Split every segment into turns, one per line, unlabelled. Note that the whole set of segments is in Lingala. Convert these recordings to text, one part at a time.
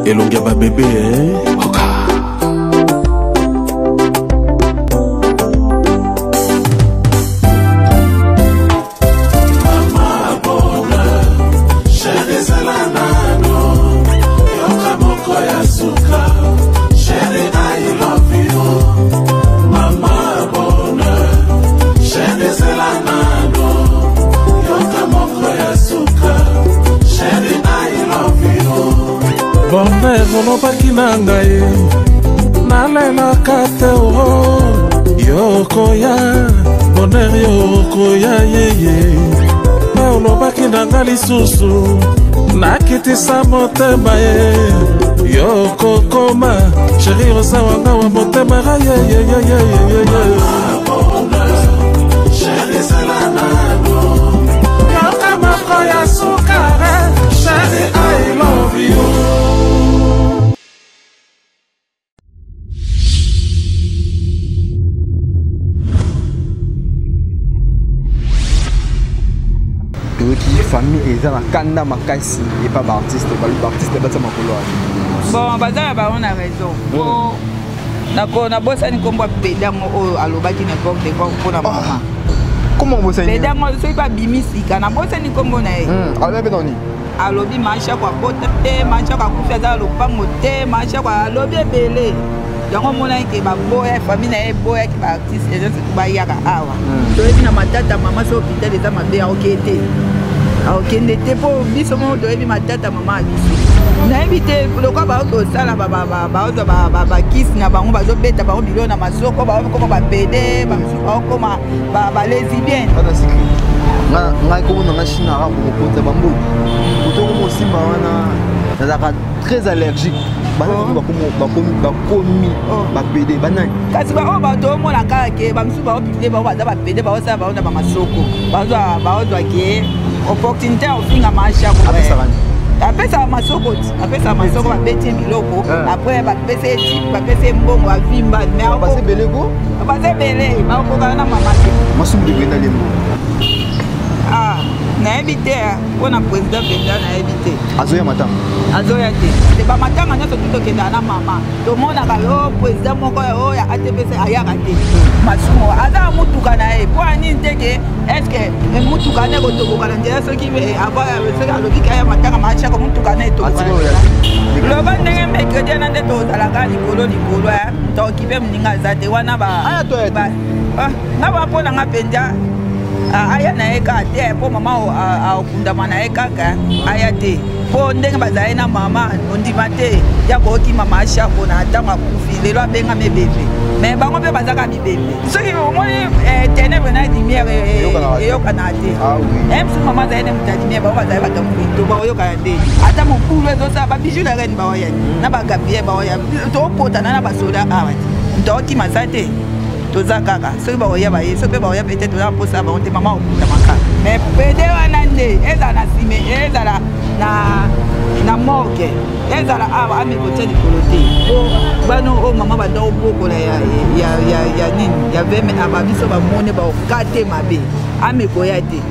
elongia ba bébé oka bonheur olobaki na ngai nalelaka te o yokoya bonheur yokoya yeye mpe olobaki na ngai lisusu nakitisa motema ye yokokoma sheri oza wanga wa motema ga yeyeyeyeyeye yokamoko ya sukare sheri I love you.
Famille et dans la kanda makasi et pas artiste bata makolo.
Bon bazala ba on a raison. Bon na bossa ni kombo pedango o alobaki na corps de corps pour na mama.
Comment bossa ni?
Pedango so pas bimisika na bossa ni kombo na e.
Alobi doni.
Alobi macha kwa bota te macha kwa kufeza lopango te macha kwa alobi belé. Yango mona ke ba boya famille na e boya ki ba artiste et je ba yaka awa. To ebi na matata mama so hôpital eza mabe a okete. Ok, n'était pas biso mo do ebi matata mama biso. Na invité le quoi ba o sala ba kiss na bango ba zo beta ba bilo na masoko ba ko ba pede ba misuka ko ba lesbienne.
Pas secret. Nga ko na china ra ko ko ta bambo. Ko to mo simba wana nazaka très allergique. Ba komi ba pede ba nani.
Kasi ba o ba do mo na ka ke ba misuka o pide ba za ba pede ba o sa ba na ba masoko. Ba zo ke opportunité au fin à marcher après ça masoko va bêter biloko après va baisser type va baisser mbongo va vimba mais on va se belego va se belé va ko kana mama
masum de beta lembo
ah na éviter on a président benda na éviter
azoya matanga
azoya te ba matanga nyoto tuto kenda na mama to mona ka yo président moko yo ya ATPC ayaka te masumo aza mutuka na e po ani ndeke est-ce que mutuka ne ko to ko na ndela soki be aba se ka lobika ya matanga macha ko mutuka na to lo ba ndenge mercredi na ndeto zala ka likolo ya to kibe mninga za te wana ba
aya to
ba na ba pona ngapenda aya na eka te po mama okundama na eka ka aya te po ndenge bazali na mama ondima te ya koki mama ashako na ntango akufi lelo abenga mebebe me bango mpe bazaka bibebe soki omoni ténèbre na lumière eyokana te msu mama azali ne mutu ya lumière bango bazali bato moito baoyokana te ata mokulu ezosala babiju na rene baoya na bagabie baoya tokotana na basoda awa tokima sa te toza kaka soki baoya baye soki mpe baoya pete toza mposa bango te mama okutamaka me pede wana nde ezala na nsime ezala na morgue ezala awa amekotia likolo te po bano o mama banda obokola ya nini ya veme aba biso bamone baoka te mabe amekoya te.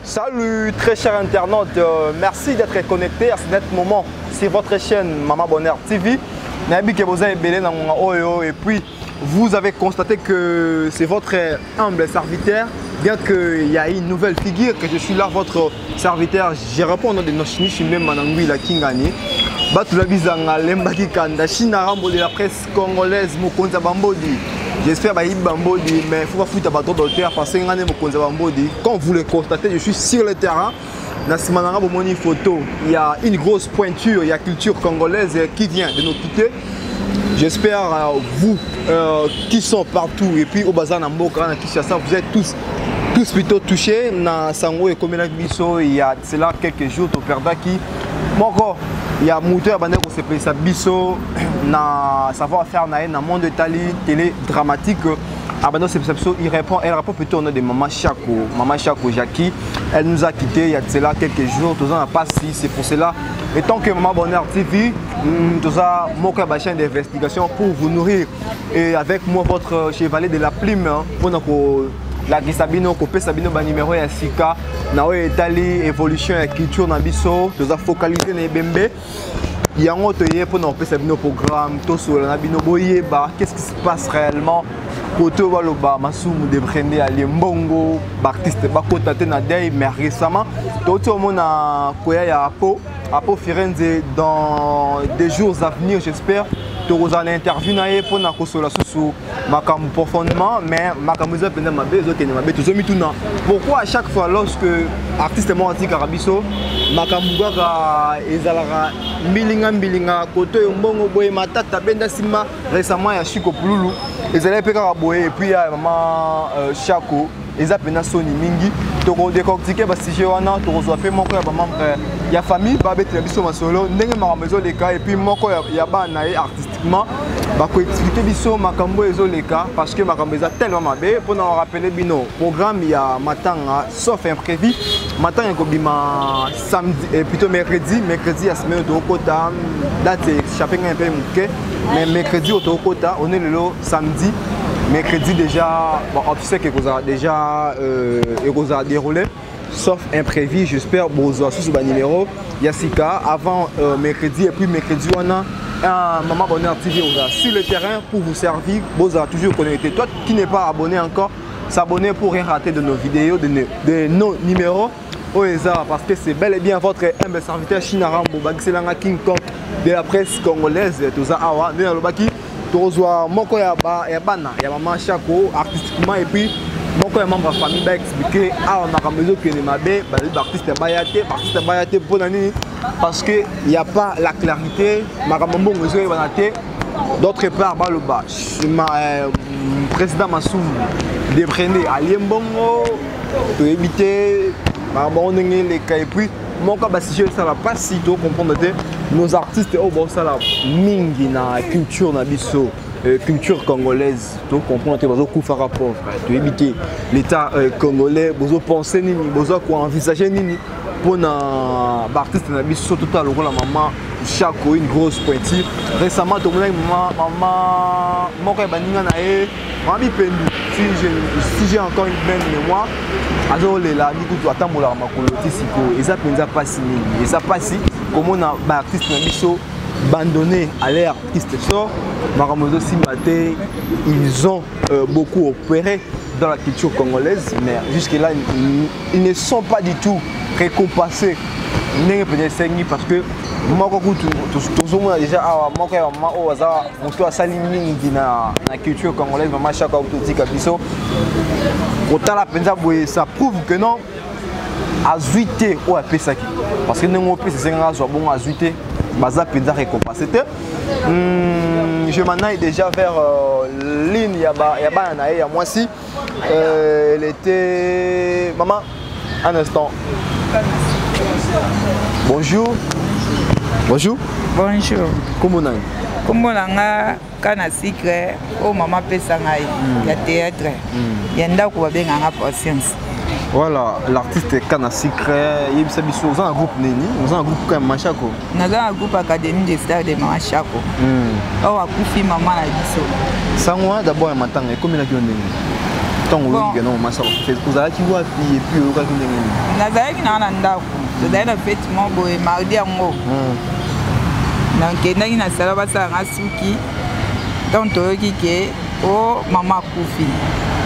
Salut très chers internautes, merci d'être connectés à ce moment sur votre chaîne Maman Bonheur TV. Et puis vous avez constaté que c'est votre humble serviteur, bien qu'il y a une nouvelle figure, que je suis là votre serviteur. Je réponds au nom de Noshini Shimbe Manangui la Kingani. Batulabizanga Lembaki Kanda, Shinarambo de la presse congolaise, Mokonza Bambodi. J'espère que Bambodi, mais il faut pas foutre à bateau d'auteur parce que Mokonza Bambodi. Comme vous le constatez, je suis sur le terrain. Dans ce moment photo, il y a une grosse pointure, il y a culture congolaise qui vient de nous quitter. J'espère vous qui sont partout et puis au bazar Namboka, vous êtes tous plutôt touchés. Dans Sango et Komena Biso, il y a cela quelques jours au Perdaki. Il y a Mouteur Bandek qui s'est pris sa Biso, na savoir-faire dans le monde de télé dramatique. Il répond, elle répond plutôt au nom de Maman Chako Jackie. Elle nous a quittés il y a cela quelques jours, tout ça n'a pas si. C'est pour cela Et tant que Maman Bonheur TV, nous avons une chaîne d'investigation pour vous nourrir. Et avec moi, votre chevalier de la plume, pour la Sabino, Copé Sabino, numéro et Sika, nous étalé évolution et culture dans Bisso, nous avons focalisé les Bembe. Il y a un autre pour nous faire un programme, tout sur la Bino Boye, qu'est-ce qui se passe réellement? Côté Waloba, Massoum, Debrende, Aliembongo, artiste, Bakota, Tenadei, mais récemment, tout le monde a Koya Apo Firenze dans des jours à venir, j'espère. Tu auras une interview pour la consolation sur Makam profondément, mais Makamuza pendant ma belle, tout mis tout non. Pourquoi à chaque fois lorsque artiste monti Carabiso, Makamuga ezalara bilinga côté mbongo boye matata benda sima récemment ya Chico Pululu, ezala peka boye et puis ya maman Chako, eza pena Sony mingi. Tu as décortiqué parce que wana tu reçois fait mon coeur il y a famille ba bete biso masolo ndenge makamezo les cas et puis moko ya ba na artistiquement ba ko expliquer biso makambo ezo les cas parce que makambo tellement mabe pour nous rappeler bino programme il y a matanga sauf imprévu matanga ko bima samedi et plutôt mercredi à semaine de kota date chapin un peu muke mais mercredi au kota on est le samedi. Mercredi déjà, bon, on sait que vous avez déjà déroulé, sauf imprévu, j'espère, bon, vous avez sous le numéro, Yassika, avant mercredi, et puis mercredi, on a un Maman Bonheur TV sur le terrain pour vous servir, vous avez toujours connecté. Toi qui n'es pas abonné encore, s'abonner pour rien rater de nos vidéos, de nos numéros, parce que c'est bel et bien votre humble serviteur Chinarambo, Bagiselanga King Kong de la presse congolaise, tout ça, awa, de l'Obaki. Tozoa moko ya bana ya maman Chako artistiquement et puis moko ya membre de famille ba expliquer on a besoin que les mabe artiste bayate pour nani parce que il y a pas la clarité makambo ngozo ya banate d'autre part baloba président Massoum Debrende Aliembongo to éviter makambo ndenge les cas et puis mon cas si ça va pas si tôt comprendre nos artistes au bon ça la mingi na culture na biso culture congolaise to comprendre te bazo kufa rapport to éviter l'état congolais bozo penser nini bozo ko envisager nini pour na artiste na biso total la maman Chako une grosse pointure récemment to maman moko baninga na e mami pendu si j'ai encore une belle mémoire alors là du coup tu attends mon larme makolo tisiko et ça penza pas si et ça passe comme on a artiste na biso abandonné à l'air artiste sort maramozo simate ils ont beaucoup opéré dans la culture congolaise mais jusque là ils ne sont pas du tout récompensés parce que moi toujours déjà la culture congolaise maman Chako biso ça prouve que non azuité ou apesaki parce que nous c'est un bon azuité baza penza récompensé je m'en aille déjà vers ligne yaba na ya moi si elle était maman un instant. Bonjour. Bonjour.
Bonjour.
Comment on a?
Comment on a kana secret au maman pesangai ya théâtre. Yenda ko benga nga patience.
Voilà, l'artiste kana secret, il s'est mis sur un groupe neni, on a un groupe comme Machako.
On a un groupe académie des stars de Machako. Oh a kufi maman la biso. Sangwa
d'abord un matin et combien la journée? Tant que non, ma soeur, vous avez qui voit et puis au cas où
Nazaki na ndako. Tozaina fête mon boy mardi yango. Donc kendaki na sala basa ngasuki. Donc toyoki ke o mama kufi.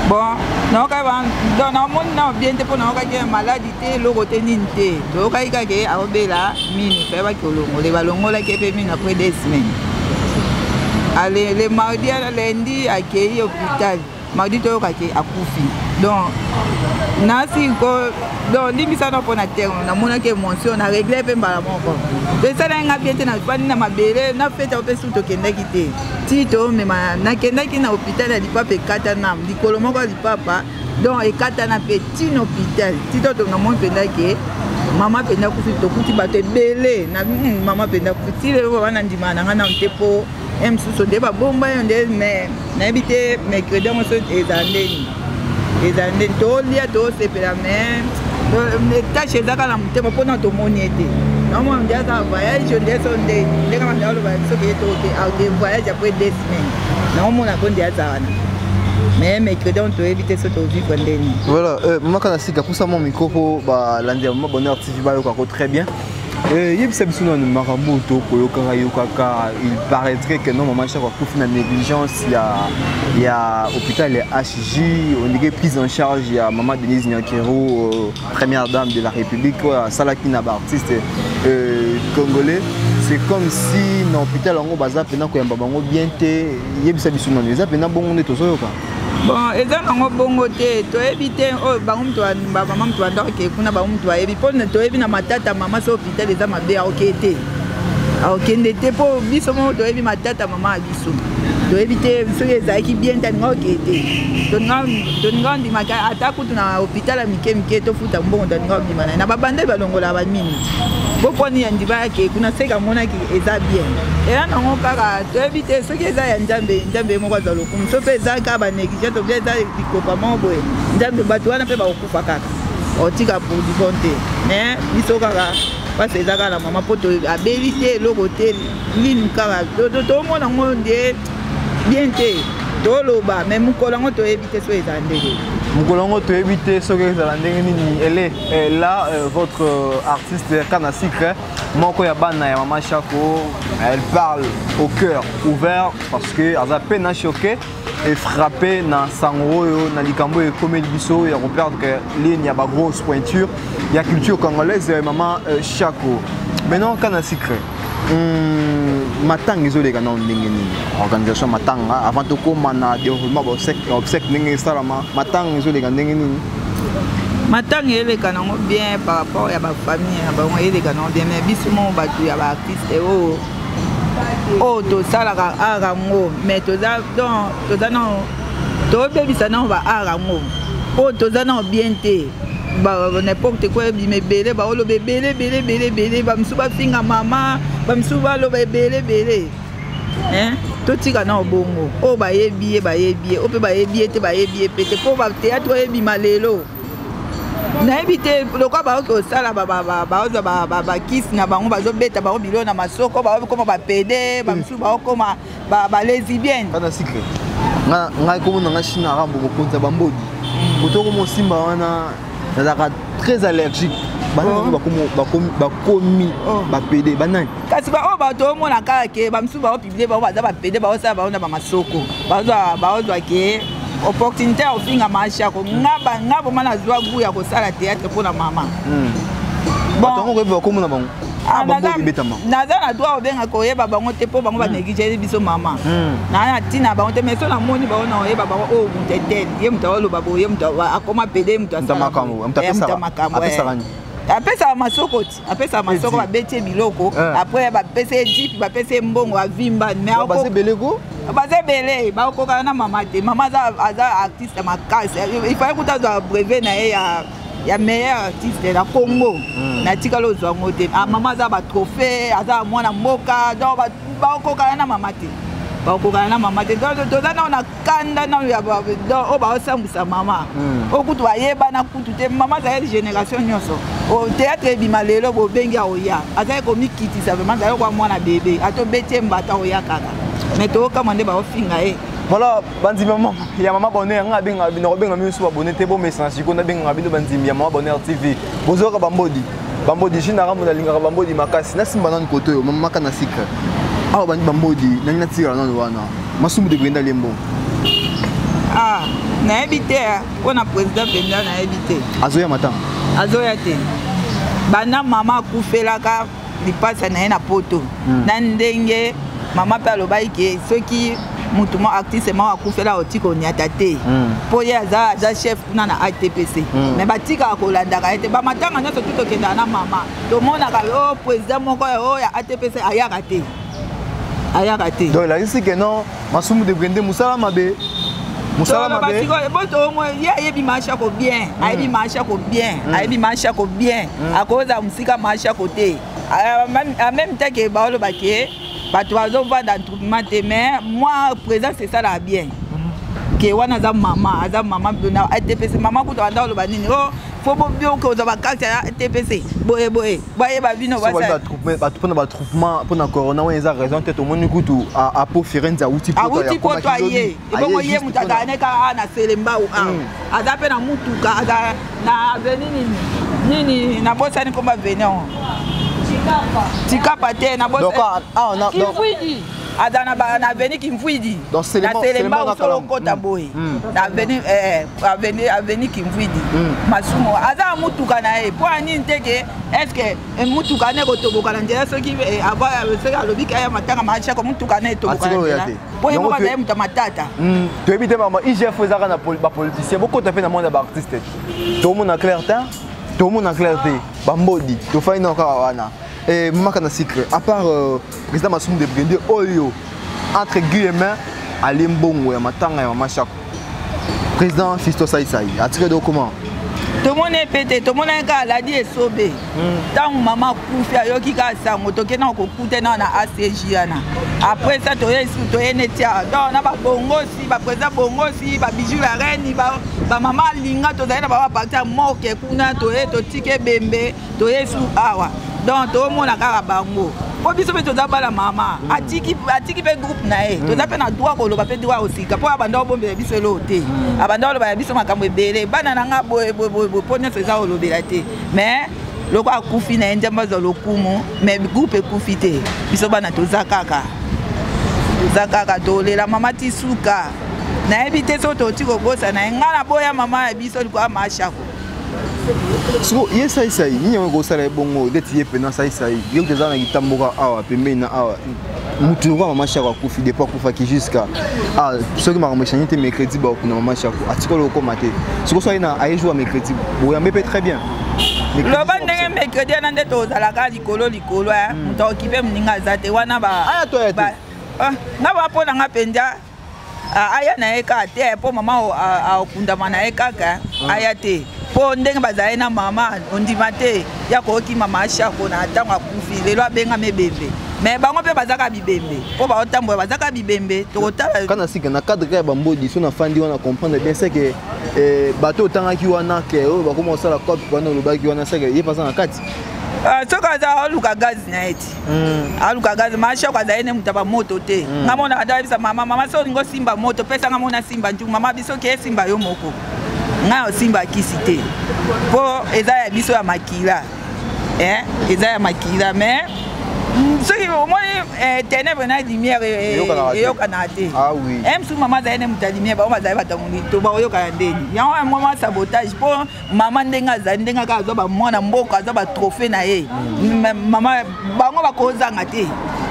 Bon, non ka ba dans na monde na bien te pona ka ke maladie te loko te ninte. To ka ika ke abela mini fa ba ke longo le balongola ke pe mini après 2 semaines. Allez le mardi à lundi accueilli hôpital. Mardi to ka ke akufi. Donc nasi ko donc ni misana pona terre na mona ke émotion na régler pe mbala moko. De ça na bien te na bani na mabele na fete o pe suto kenda kite. Ti to me na kenda ki na hôpital ali pa pe kata na di kolomo ko di papa donc e kata na petit hôpital. Ti to na mon penda ke mama penda ku fito kuti ba te belé na mama penda ku ti le wana ndima na ngana ntepo emsuso de ba bomba yonde mais na ebite mercredi mo so ezandeni. Et dans les deux lieux, c'est la même. tâche ezaka na motema mpona tomoni ete namona ndi aza voyage ndi so nde ndenge mandi aloba soki ye toke voyage après 2 semaines naomona ko ndi aza wana mais mercredi on toyebi te so tovivre ndeni.
Voilà, mama Kanasika poussa mon micro po balandi ya mama Bonheur TV bayokako très bien. Yebisa biso na makambo to koyoka yokaka, il paraîtrait que non maman chaque fois na négligence il y a hôpital HJ, on dit prise en charge il y a maman Denise Nyakero, première dame de la République, Salakina artiste congolais. C'est comme si dans l'hôpital on baza pena ko yamba bango bien te yebisa biso na neza pena bongo ne tozo yoka.
Bon, eza nango bongo te toyebi te oyo bango mutu bamama mutu andaki kuna bango mutu ayebi mpo toyebi na matata mama so hôpital eza mabe aoke te aokende te mpo biso moko toyebi matata mama ya biso toyebi te soki ezalaki bien te aninga oke te toninga ondimaka ata kutu na hôpital ya mike mike tofuta mbongo toninga ondima na ye na babandeli balongola baminute boponi ya ndiba yake kuna seka monaki eza bien eya nango kaka toyebi te soki eza ya nzambe moko aza lokumu so mpe eza kaka banéglige to mpe eza likopa moko boye nzambe bato wana mpe bakokufa kaka otika pour du bon te mais biso kaka pasi eza kaka na mama mpo abeli te eloko te lini kaka tomona ngo nde bien te toloba mais mokolo yango toyebi te so eza ndenge
Moukolongo to éviter ce que elle est là votre artiste Kanasika Moko Yabana et Maman Chako elle parle au cœur ouvert parce que elle a peine à choquer et frapper dans Sangro dans Likambo et comme biso et repère que ligne y a pas grosse pointure il y a culture congolaise Maman Chako maintenant Kanasika matang isolé kana ndengeni organisation matanga avant de komana développement obsèque ndenge salama matang isolé kana ndengeni
matang ele kana ngo bien par rapport à ba famille ba ngo ele kana bien mais biso mo batu ya ba artiste oh to sala ka ara ngo mais to da donc to da non to bebisa na ba ara ngo oh to da non bien te ba n'importe quoi mais belé ba lo belé ba msuba finga mama ba msuba lo belé hein to tika na bongo o ba yebi o pe ba yebi te ba yebi pete po ba théâtre yebi malelo na éviter le quoi ba ko sala ba kiss na bango ba zo beta ba bilo na masoko ba ko ba pede ba msuba ko ba lesbienne
kana secret nga ko na china rambo ko konza bambodi kotoko mo simba wana très allergique bakomi bapede banani
kasi ba o bato mona kaka ke bamsuba o publier ba baza bapede ba osala ba ona ba masoko bazwa ke opportunité ofinga masha ko ngabo mana zwa gu ya ko sala théâtre pour la maman
bon ko ba komona bango
naza na droit obenga koyeba bango te mpo bango banéglige biso mama na ntina bango te mais so namoni bango na oyeba bango oyo moto etel ye moto aloba boye moto akoma pede moto apesaka masoko ti apesaka masoko babeti biloko après bapesa jipi bapesa mbongo avimba baza ebele bakokana na mama te mama aza artiste makasi ifai kuta azwa brevet na ye ya meilleur artiste na Congo na tika lo zwango te mama za ba trophée aza mwana mboka donc ba okokana na mama te donc toza na kanda na ya ba donc o ba osambusa mama okutu ayeba na kutu te mama za génération nyonso o théâtre bimalelo bo bengi oya aza ko mikitisa vraiment za ko mwana bébé ato bete mbata oya kaka mais to kamande ba ofinga
voilà bandi maman ya Maman Bonheur nga benga bino benga miso ba bonete bo message ko na benga bino bandi ya Maman Bonheur TV bozoka bambodi jina ramu na linga bambodi makasi na simba nan koto yo Maman Kanasika aw bandi bambodi na tira nan wana masumu de gwenda lembo
na ebité on a président Benda na ebité
azoya mata
azoya te bana mama kufelaka lipasa na na poto na ndenge mama pa lobai ke soki mutu mo artiste ma akufela otiko nyata te po ye aza chef kuna na ATPC mais batika kolandaka ete ba matanga nyoso tutokenda na mama to mona ka o président moko ya ATPC ayaka te
donc la ici que non masumu de Brende musala mabe
boto mo ye yebi masha ko bien ayebi masha ko bien akoza musika masha ko te en même temps que baolo baké bato bazova dans troupement te mais moi présent c'est ça là bien ke wana za mama na ATPC mama kuto anda lo banini faut bien que vous avez carte TPC boye ba bino ba ça
pour troupement pour na corona on a raison tête au monde kutu à pour Firenze outi
pour toi yé et bon yé mutaka ne ka na selemba ou azape na mutuka na avenue nini na bossa ni komba venir Tikapa te na bossa donc adana ba na veni kimfuidi
donc c'est le
mba solo kota boy na veni kimfuidi masumo aza mutuka na e po ani nteke est-ce que mutuka ne ko toboka na njela soki aba se alobi ka ya matanga macha ko mutuka ne toboka na po yemo ba muta matata
to ebite mama IGF ezaka na ba politicien beaucoup ta fait na monde ba artiste to mo na clarté to mo na clarté bambodi to fa ina ka wana. Et maman kana secret à part président Massoum de Brende oyo entre guillemets ali mbongo ya matanga ya mama Chako président Fisto Saïsaï a tiré de comment
tout le monde est pété tout le monde est ka la di esobe tant maman kufi ayoki ka sango to kena ko kute na ACJ ana après ça to netia donc na ba bongo si ba président bongo si ba bijou la reine ba maman linga to zaina ba partir moke kuna to tike bembe to yesu awa donc tout le monde a ka bango po biso pe to za bala mama atiki pe groupe na e to za pe na droit ko lo ba pe droit aussi ka po abanda bombe biso lote abanda lo ba biso makambo ebele bana na nga boy po ne se za lo belate mais loko akufi na njamba za lokumu mais groupe ekufi te biso bana to za kaka to le la mama tisuka na ebite so to tiko bosa na ngana boya mama biso liko amashako
so yes Saïsaï ni on go sala bongo detiye pena Saïsaï yo te zana kitamboka awa pembeni na awa mutu kwa mama Chako akufi de pas kufa ki jusqu'à ce que ma machine te mercredi ba kuna mama Chako atikolo ko mate so so ina aye jour mercredi boya mpe très bien
le bandenge mercredi na ndeto zala ka likolo muto okipe mninga zate wana ba
aya to ete
na ba pona nga penja aya na eka te po mama akunda mana eka ka aya te po ndenge bazali na mama ondima te ya koki mama Chako na tango akufi lelo abenga mebembe mais bango pe bazaka bibembe po ba otambo bazaka bibembe to kotala
kana sika na cadre ya bambodi so na fandi wana comprendre bien c'est que bateau tanga ki wana ke ba komo sala code wana lo ba ki wana c'est que il passe na kati
soka za aluka gazi na eti aluka gazi masha kwa zaene mutaba moto te ngamona adabisa mama so ngo simba moto pesa ngamona simba ntu mama biso ke simba yo moko nga simba kisite po eza ya biso ya makila eza ya makila mais ce qui au moins ténèbres na lumière yo kanate
ah oui
sou mama zaene muta lumière ba maza ba tamundi to ba yo kanandeni yango un moment sabotage po mama ndenga za ndenga ka zo ba mwana mboka zo ba trophée na ye mama bango ba kozanga te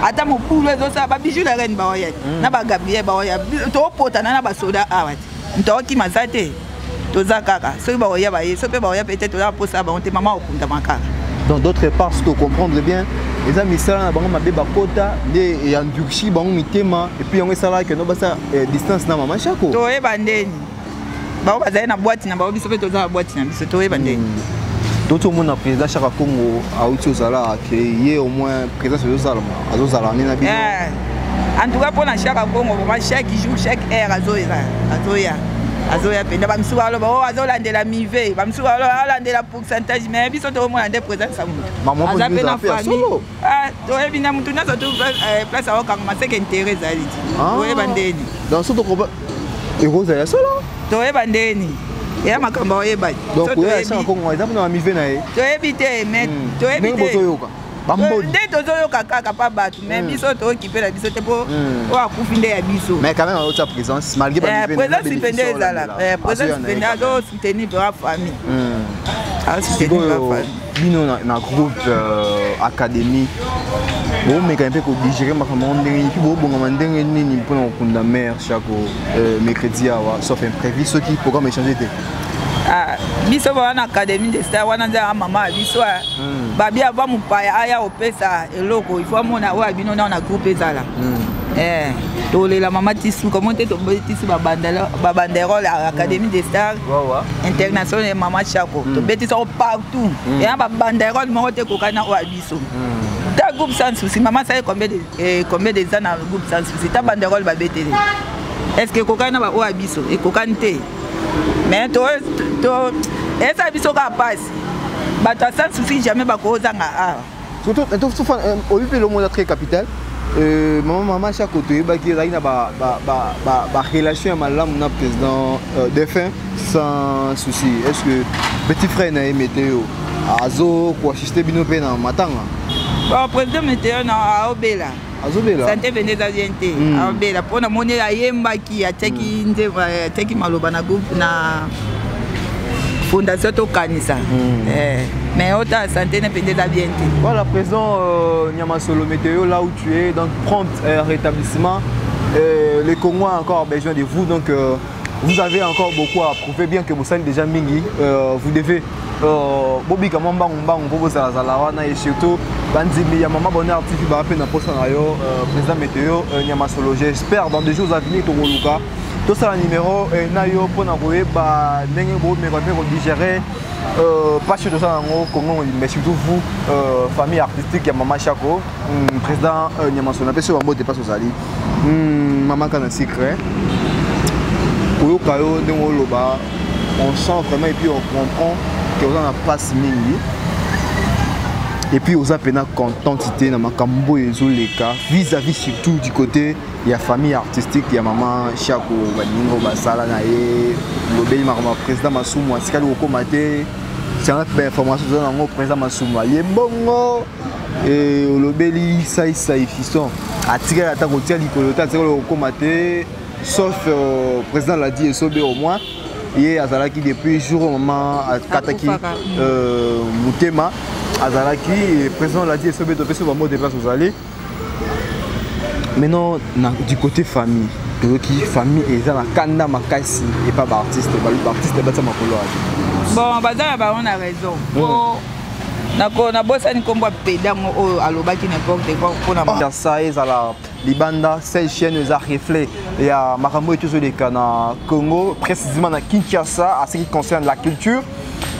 ata mokulu ezo sa ba bijou la reine ba oya na ba Gabriel ba oya to pota na ba soda awati ntoki mazate toza kaka so ba oya ba ye so pe ba oya peut-être la posa ba onte mama okunda makaka.
Dans d'autres parts ce que comprendre bien les amis ça na bango mabe ba kota de ya ndurshi bango mitema et puis yango sala que no basa distance na mama Chako
to e bandeni ba ba za na boîte na ba biso pe toza boîte na biso to e bandeni
d'autres monde na président Chaka Congo a outi osala que hier au moins présence de sala azozala ni na bino
en tout cas pour na Chaka Congo chaque jour chaque heure azoya penda bamsuka alo ba azolandela mive bamsuka alo alandela pourcentage mais biso to mona de présence sa mutu azape na famille to ebina mutu na to place au kangma c'est que intérêt zali to ebandeni
dans ce to eroza ya solo
to ebandeni ya makamba oyeba
donc ya Chaka Congo exemple na mive na e
to ebite mais to ebite nde tozoyoka kaka pa bato mais biso tookipela biso te po oyo akufi nde ya biso
mais quand même aota présence malgré
présence pende ezala présence pende azosoutenir la famille azosoutenir la famille
bino na groupe académie bomeka mpe kodigere makambo ndenge epi bobongama ndenge nini mpona kokunda mare Chako mercredi awa sauf imprévu soki programme échange te
biso wana académie de star wana nza mama biso babi ava mupaya aya opesa eloko il faut mona oya bino na groupe ezala tolela mama tisuka monte tobetisi babanderole à académie de star international mama Chako tobetisa partout ya babanderole moko te kokana oya biso ta groupe sans souci mama ça combien de ans na groupe sans souci ta banderole babetele est-ce que kokana ba oya biso e kokante mais Et ça biso ka passe. Bato sans souci jamais bakozanga a.
Surtout au lieu de le monde très capital. Maman chaque côté qui a une relation avec le président défunt sans souci. Est-ce que petit frère n'a météo azo quoi assister binopé dans matanga?
Bon président météo na obela.
Azobela.
Santé venez d'Azienté. Obela pour na monnaie ayemba qui a teki maloba na groupe na fondation Tokanisa. Mais autant santé n'est pas bien.
Voilà, présent Niamasolo Météo, là où tu es, donc prompt rétablissement. Les Congolais ont encore besoin de vous, donc vous avez encore beaucoup à prouver, bien que vous soyez déjà mingi. Vous devez Bobby Kamamba Mbobo Zalawana et surtout Bandimi Yamama Bonheur TV Bapé na Posanayo, président Météo Niamasolo. J'espère dans des jours à venir Togoluka. Tout ça, le numéro Nayo pour n'envoyer digérer pas sur tout ça mais surtout vous famille artistique ya Maman Chako président Niamasolo na sur mot de passe aux ali Maman Kana secret Oyo Kayo Ndemo Loba on sent vraiment et puis on comprend que vous en a pas mingi. Et puis aux appels contentité dans ma cambo et zoleka vis-à-vis surtout du côté il y a famille artistique il y a Maman Chako Baningo Basala nae l'obéi marma président Masumu asikali okomate c'est une performance dans le président Masumu yembongo et l'obéi sai fiston attirer la table au tir likolota c'est okomate sauf président l'a dit et sobé au moins et azalaki depuis jour maman kataki mutema Azalaki, le président l'a dit, il faut sur mot de place aux allées. Maintenant, du côté famille, famille est dans la kanda makasi et pas d'artiste, l'artiste est battu ma couleur.
Bon, bazar on a raison. Bon, na bossa ni komba pédango au alobaki n'importe quoi pour na
ma ça est à la libanda ces chaînes za reflet il y a makambo et tout sur les Cana Congo précisément na Kinshasa à ce qui concerne la culture.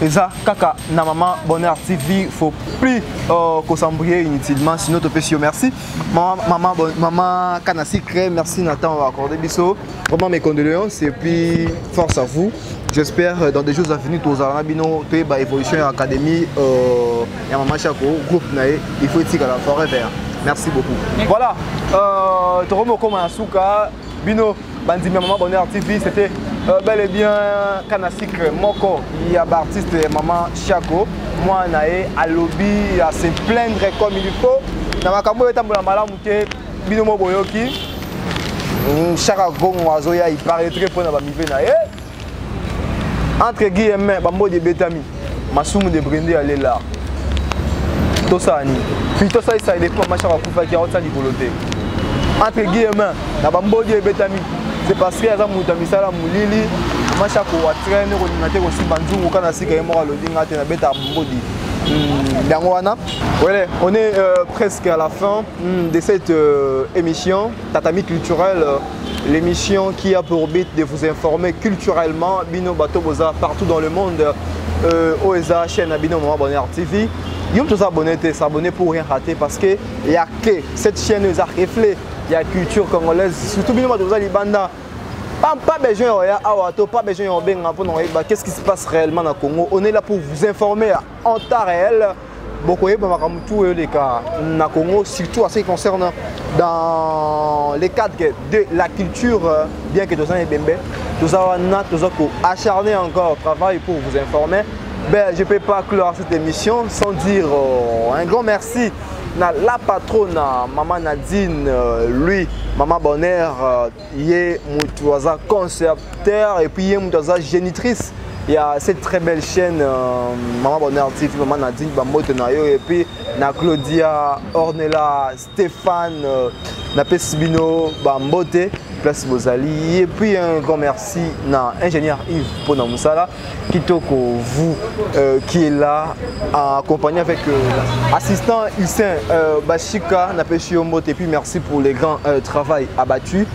Et ça, kaka, na Maman Bonheur TV, faut plus qu'on s'embrouille inutilement, sinon tu peux si merci. Maman Kanasi Cré, merci Nathan, on va accorder bisous. Vraiment mes condoléances et puis force à vous. J'espère dans des jours à venir, tous les bino, tu es évolution académie, et Maman Chako, groupe naé, il faut éthique à la forêt vert. Merci beaucoup. Voilà, tu remets comme un souka, bino, bandi Maman Bonheur TV, c'était bel et bien Kanasik Moko, il y a l'artiste Maman Chako, moi naé à lobby à se plaindre comme il faut. Na makambo etambola malamu te bino mo boyoki. Chaka gongo azoya il paraîtrait pour na ba mivé naé. Entre guillemets bambo de betami, masumu de brindé aller là. Tout ça ni. Puis tout ça il est comme Chaka kufa qui a autant de volonté. Entre guillemets na bambo de betami. C'est parce que les gens ont moulili, Machako a traîné au aussi Banjou, quand on a dit on est presque à la fin de cette émission Tatami Culturel, l'émission qui a pour but de vous informer culturellement Bino Bato Boza partout dans le monde. OESA, chaîne Bino Maman Bonheur TV. Vous tous s'abonner pour rien rater parce que il y a que cette chaîne nous a reflet. Il y a culture congolaise, surtout bien dans les bandas. Pas besoin pas besoin de qu'est-ce qui se passe réellement dans le Congo. On est là pour vous informer en temps réel. Beaucoup de les cas dans le Congo, surtout à ce qui concerne dans les cadres de la culture, bien que nous avons acharné encore au travail pour vous informer. Ben, je ne peux pas clore cette émission sans dire un grand merci à la patronne, Maman Nadine, lui, Maman Bonheur, il est un concepteur et puis il est une génitrice. Il y a cette très belle chaîne, Maman Bonheur TV, Maman Nadine, et puis Claudia, Ornella, Stéphane, Napesibino, Bambote. Place Bozali et puis un grand merci à l'ingénieur Yves Ponamoussala qui vous qui est là accompagné avec l'assistant Hussein Bachika Napeshiomote et puis merci pour les grands travail abattus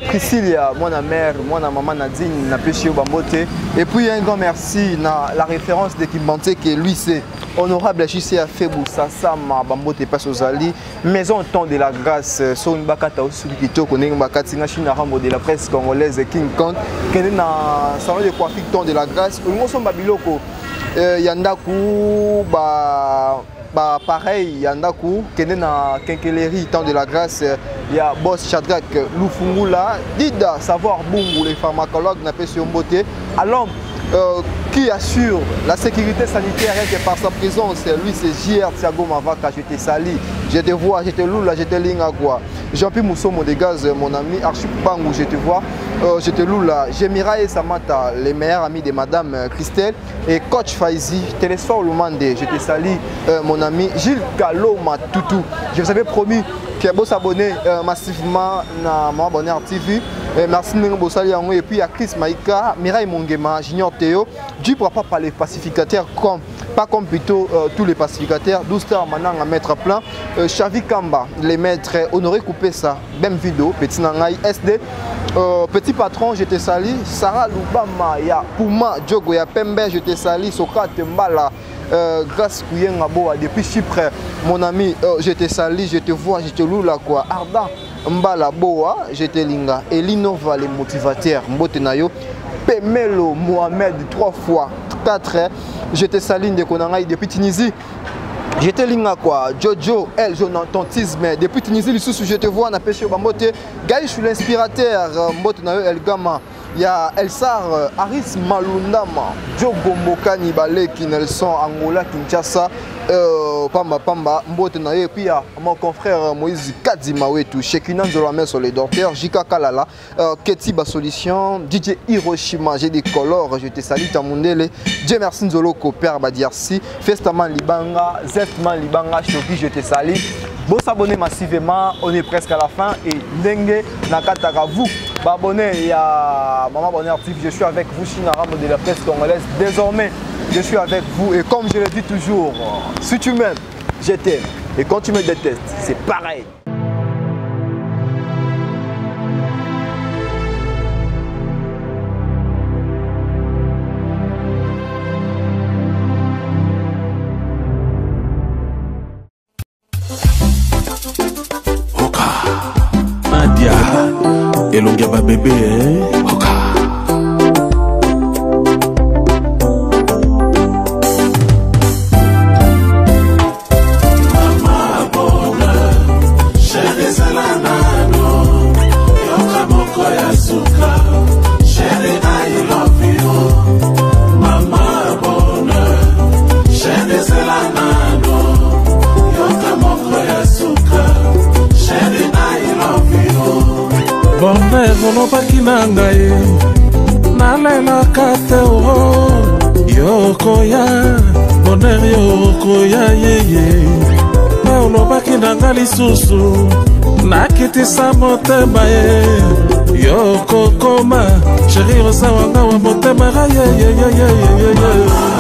Priscilla, moi la mère, moi la maman Nadine Napeshio Bambote et puis un grand merci à la référence d'équipementier qui lui c'est honorable JCA Febou Sassama Bambote Pasozali maison temps de la grâce son bakata aussi qui connaît bakati de la presse congolaise King Kong qui est dans le salon de coiffure temps de la grâce au moment où yandaku pareil yandaku kende na Kenkeleri temps de la grâce ya boss Shadrack Lufungula Dida savoir bungu les pharmacologues n'a pas sur beauté alors qui assure la sécurité sanitaire et que par sa présence lui c'est JR Thiago Mavaka. Je te sali, je te vois, je te loula, je te lingagua. Jean-Pierre Moussomo des gaz mon ami Archip Bangou, je te vois, je te loula. Jemira et Samantha, les meilleurs amis de Madame Christelle et coach Faizi, Télésphore Lumande, je te sali mon ami Gilles Gallo Matoutou. Je vous avais promis que vous s'abonner massivement à mon abonné TV. Merci de et puis à Chris Maïka, Mireille Mongema, Junior Théo, du pourra pas par les pacificateurs pas comme plutôt tous les pacificateurs, 12 stars maintenant à mettre à plein. Chavi Kamba, les maîtres, Honoré Coupé ça, même vidéo, petit nangaï SD, petit patron, je te sali, Sarah Lubama, ya Puma, Djogo, ya Pembe, je te sali, Soka Tembala. Grâce Kouyengaboa depuis Chypre, mon ami, je te sali, je te vois, je te loue là quoi. Arda Mbala Boa, je te linga. Elinova les motivateurs, Mbotenayo, Pemelo Mohamed 3 fois 4, je te sali de Konangaï depuis Tunisie. Je te linga quoi, Jojo, El Jonathantisme, depuis Tunisie, je te vois, on a pêché au Bambote. Gaï, je suis l'inspirateur, Mbotenayo El Gama. Il y a Elsar, Aris Malundama, Djogo Mbokani Baleki, Nelson, Angola, Kinshasa, Pamba, Mbotenaye, et puis il y a mon confrère Moïse Kadzimawetu, Shekinan Zolame sur les docteurs, Jika Kalala, Ketiba Solution, DJ Hiroshima, j'ai des colors, je te salue Tamundele, Dieu merci Nzoloko, Père Badiarsi, Festaman Libanga, Zestman Libanga, Shoki, je te salue. Bon s'abonner massivement, on est presque à la fin et Dengue Nakataka vous. Abonnez, il y a Maman Bonheur Actif, je suis avec vous, Chinaram de la presse congolaise. Désormais, je suis avec vous et comme je le dis toujours, si tu m'aimes, je t'aime. Et quand tu me détestes, c'est pareil.
Et l'on gaba bébé, Oka. Mama bonheur, chérie Zelanano, Yoka moko ya suka, chérie I love you. Mama bonheur, chérie Zelanano, Yoka moko ya suka, chérie I love you. Bonheur olobaki na ngai nalelaka te o yokoya bonheur yokoya yeye mpe olobaki na ngai lisusu nakitisa motema ye yokokoma sheri oza wanga wa motema yeyeyeyeyeye